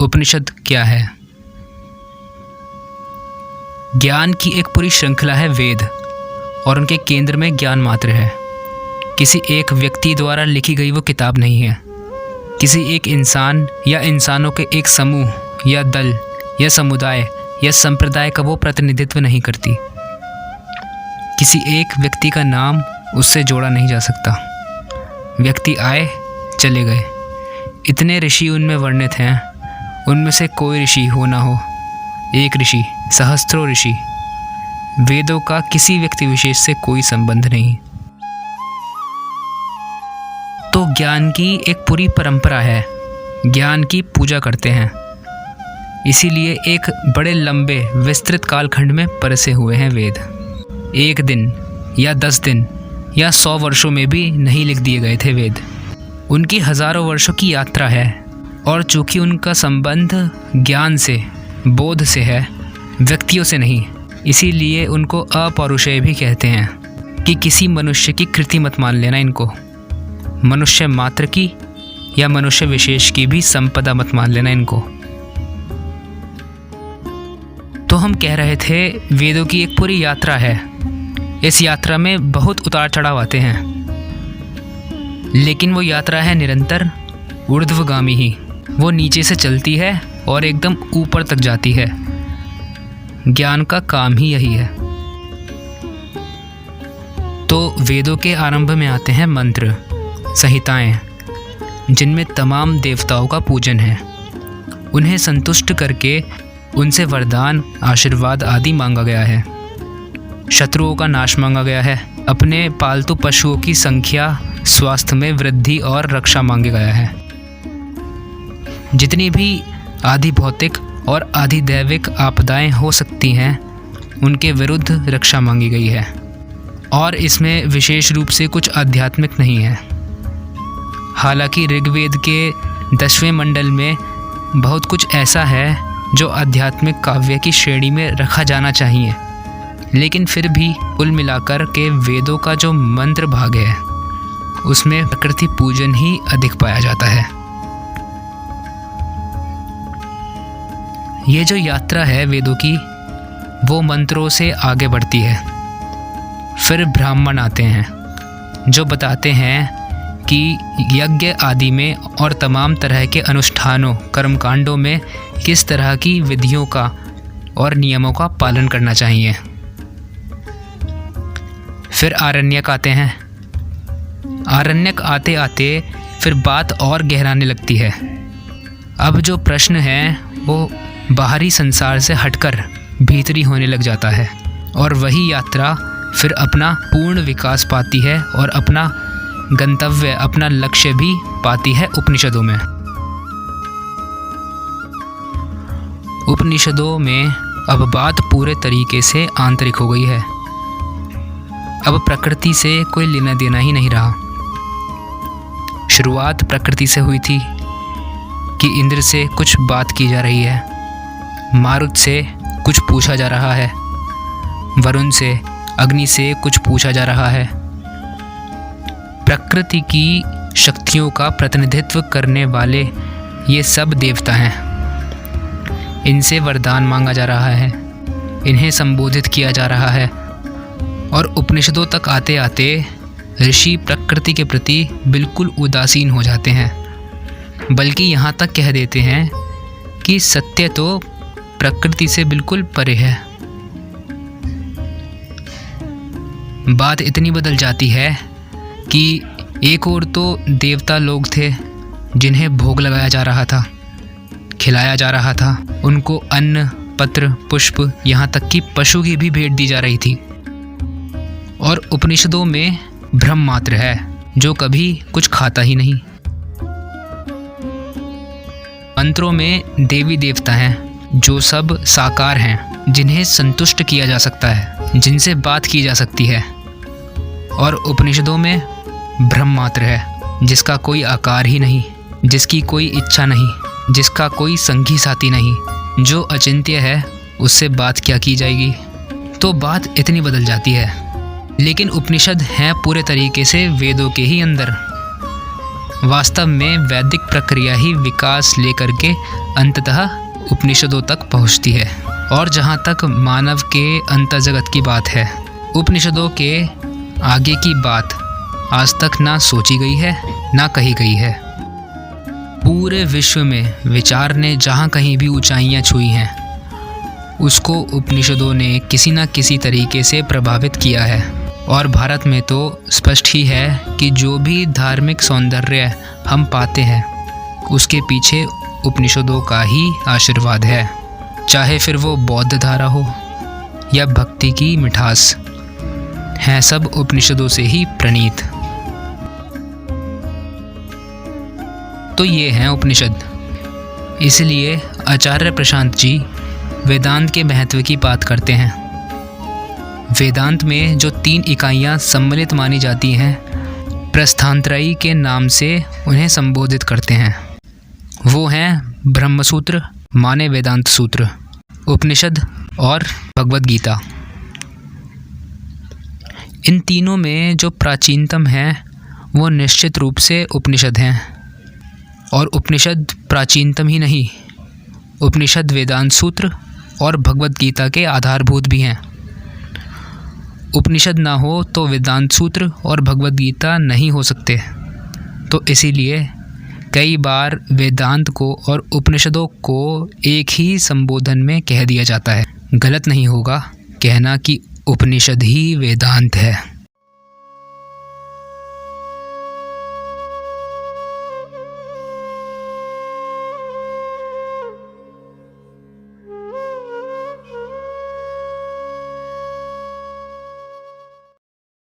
उपनिषद क्या है? ज्ञान की एक पूरी श्रृंखला है वेद, और उनके केंद्र में ज्ञान मात्र है। किसी एक व्यक्ति द्वारा लिखी गई वो किताब नहीं है। किसी एक इंसान या इंसानों के एक समूह या दल या समुदाय या संप्रदाय का वो प्रतिनिधित्व नहीं करती। किसी एक व्यक्ति का नाम उससे जोड़ा नहीं जा सकता। व्यक्ति आए चले गए, इतने ऋषि उनमें वर्णित हैं, उनमें से कोई ऋषि हो ना हो, एक ऋषि, सहस्त्रों ऋषि। वेदों का किसी व्यक्ति विशेष से कोई संबंध नहीं। तो ज्ञान की एक पूरी परंपरा है, ज्ञान की पूजा करते हैं। इसीलिए एक बड़े लंबे विस्तृत कालखंड में परसे हुए हैं वेद। एक दिन या 10 दिन या 100 वर्षों में भी नहीं लिख दिए गए थे वेद। उनकी हजारों वर्षों की यात्रा है, और चूँकि उनका संबंध ज्ञान से, बोध से है, व्यक्तियों से नहीं, इसीलिए उनको अपौरुषेय भी कहते हैं कि किसी मनुष्य की कृति मत मान लेना इनको। मनुष्य मात्र की या मनुष्य विशेष की भी संपदा मत मान लेना इनको। तो हम कह रहे थे वेदों की एक पूरी यात्रा है। इस यात्रा में बहुत उतार चढ़ाव आते हैं, लेकिन वो यात्रा है निरंतर ऊर्ध्वगामी ही। वो नीचे से चलती है और एकदम ऊपर तक जाती है। ज्ञान का काम ही यही है। तो वेदों के आरंभ में आते हैं मंत्र, संहिताएं, जिनमें तमाम देवताओं का पूजन है। उन्हें संतुष्ट करके उनसे वरदान, आशीर्वाद आदि मांगा गया है। शत्रुओं का नाश मांगा गया है। अपने पालतू पशुओं की संख्या, स्वास्थ्य में वृद्धि और रक्षा मांगा गया है। जितनी भी आधि भौतिक और आधि दैविक आपदाएं हो सकती हैं, उनके विरुद्ध रक्षा मांगी गई है। और इसमें विशेष रूप से कुछ आध्यात्मिक नहीं है। हालांकि ऋग्वेद के 10वें मंडल में बहुत कुछ ऐसा है जो आध्यात्मिक काव्य की श्रेणी में रखा जाना चाहिए, लेकिन फिर भी कुल मिलाकर के वेदों का जो मंत्र भाग है, उसमें प्रकृति पूजन ही अधिक पाया जाता है। ये जो यात्रा है वेदों की, वो मंत्रों से आगे बढ़ती है। फिर ब्राह्मण आते हैं जो बताते हैं कि यज्ञ आदि में और तमाम तरह के अनुष्ठानों, कर्मकांडों में किस तरह की विधियों का और नियमों का पालन करना चाहिए। फिर आरण्यक आते हैं। आरण्यक आते आते फिर बात और गहराने लगती है। अब जो प्रश्न है वो बाहरी संसार से हटकर भीतरी होने लग जाता है, और वही यात्रा फिर अपना पूर्ण विकास पाती है और अपना गंतव्य, अपना लक्ष्य भी पाती है उपनिषदों में। उपनिषदों में अब बात पूरे तरीके से आंतरिक हो गई है। अब प्रकृति से कोई लेना देना ही नहीं रहा। शुरुआत प्रकृति से हुई थी कि इंद्र से कुछ बात की जा रही है, मारुत से कुछ पूछा जा रहा है, वरुण से, अग्नि से कुछ पूछा जा रहा है। प्रकृति की शक्तियों का प्रतिनिधित्व करने वाले ये सब देवता हैं। इनसे वरदान मांगा जा रहा है, इन्हें संबोधित किया जा रहा है। और उपनिषदों तक आते आते ऋषि प्रकृति के प्रति बिल्कुल उदासीन हो जाते हैं, बल्कि यहाँ तक कह देते हैं कि सत्य तो प्रकृति से बिल्कुल परे है। बात इतनी बदल जाती है कि एक ओर तो देवता लोग थे जिन्हें भोग लगाया जा रहा था, खिलाया जा रहा था, उनको अन्न, पत्र, पुष्प, यहाँ तक कि पशु की भी भेंट दी जा रही थी। और उपनिषदों में ब्रह्म मात्र है जो कभी कुछ खाता ही नहीं। मंत्रों में देवी देवता हैं जो सब साकार हैं, जिन्हें संतुष्ट किया जा सकता है, जिनसे बात की जा सकती है। और उपनिषदों में ब्रह्म मात्र है जिसका कोई आकार ही नहीं, जिसकी कोई इच्छा नहीं, जिसका कोई संगी साथी नहीं, जो अचिंत्य है, उससे बात क्या की जाएगी। तो बात इतनी बदल जाती है। लेकिन उपनिषद हैं पूरे तरीके से वेदों के ही अंदर। वास्तव में वैदिक प्रक्रिया ही विकास लेकर के अंततः उपनिषदों तक पहुंचती है। और जहां तक मानव के अंतर्जगत की बात है, उपनिषदों के आगे की बात आज तक ना सोची गई है ना कही गई है। पूरे विश्व में विचार ने जहाँ कहीं भी ऊंचाइयाँ छुई हैं, उसको उपनिषदों ने किसी न किसी तरीके से प्रभावित किया है। और भारत में तो स्पष्ट ही है कि जो भी धार्मिक सौंदर्य हम पाते हैं, उसके पीछे उपनिषदों का ही आशीर्वाद है। चाहे फिर वो बौद्ध धारा हो या भक्ति की मिठास, हैं सब उपनिषदों से ही प्रणीत। तो ये हैं उपनिषद। इसलिए आचार्य प्रशांत जी वेदांत के महत्व की बात करते हैं। वेदांत में जो 3 इकाइयाँ सम्मिलित मानी जाती हैं, प्रस्थानत्रयी के नाम से उन्हें संबोधित करते हैं। वो हैं ब्रह्मसूत्र माने वेदांत सूत्र, उपनिषद और भगवद गीता। इन तीनों में जो प्राचीनतम है वो निश्चित रूप से उपनिषद हैं। और उपनिषद प्राचीनतम ही नहीं, उपनिषद वेदांत सूत्र और भगवद गीता के आधारभूत भी हैं। उपनिषद ना हो तो वेदांत सूत्र और भगवद गीता नहीं हो सकते। तो इसीलिए कई बार वेदांत को और उपनिषदों को एक ही संबोधन में कह दिया जाता है। गलत नहीं होगा कहना कि उपनिषद ही वेदांत है।